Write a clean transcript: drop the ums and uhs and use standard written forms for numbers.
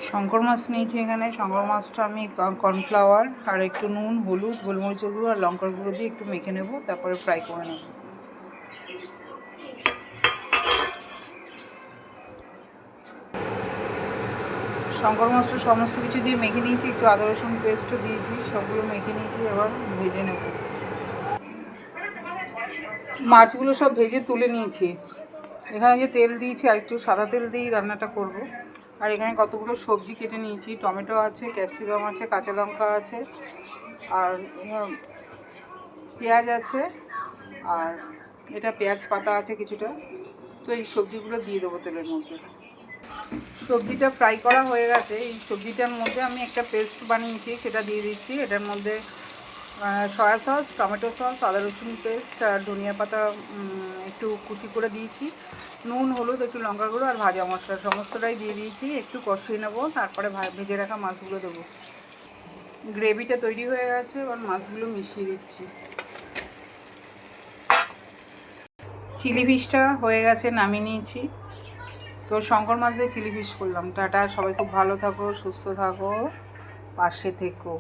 শঙ্কর মাছ নিয়েছি এখানে। শঙ্কর মাছটা আমি কর্নফ্লাওয়ার আর একটু নুন, হলুদ, গোলমরিচের গুঁড়ো আর লঙ্কার গুঁড়ো দিয়ে একটু মেখে নেব, তারপরে ফ্রাই করে নেব। শঙ্কর মাছটা সমস্ত কিছু দিয়ে মেখে নিয়েছি, একটু আদা রসুন পেস্টও দিয়েছি, সবগুলো মেখে নিয়েছি। এবার ভেজে নেব। মাছগুলো সব ভেজে তুলে নিয়েছি। এখানে যে তেল দিয়েছি আর একটু সাদা তেল দিয়েই রান্নাটা করব। আর এখানে কতগুলো সবজি কেটে নিয়েছি, টমেটো আছে, ক্যাপসিকাম আছে, কাঁচা লঙ্কা আছে, আর পেঁয়াজ আছে, আর এটা পেঁয়াজ পাতা আছে কিছুটা। তো এই সবজিগুলো দিয়ে দেবো তেলের মধ্যে। সবজিটা ফ্রাই করা হয়ে গেছে। এই সবজিটার মধ্যে আমি একটা পেস্ট বানিয়েছি, সেটা দিয়ে দিচ্ছি। এটার মধ্যে সয়া সস, টমেটো সস, আদা রসুন পেস্ট আর ধনিয়া পাতা একটু কুচি করে দিয়েছি, নুন, হলুদ, একটু লঙ্কা গুঁড়ো আর ভাজা মশলা সমস্তটাই দিয়ে দিয়েছি। একটু কষিয়ে নেবো, তারপরে ভেজে রাখা মাছগুলো দেবো। গ্রেভিটা তৈরি হয়ে গেছে, এবার মাছগুলো মিশিয়ে দিচ্ছি। চিলি ফিশটা হয়ে গেছে, নামিয়ে নিয়েছি। তো শঙ্কর মাছ দিয়ে চিলি ফিশ করলাম। টাটা, সবাই খুব ভালো থাকো, সুস্থ থাকো, পাশে থেকো।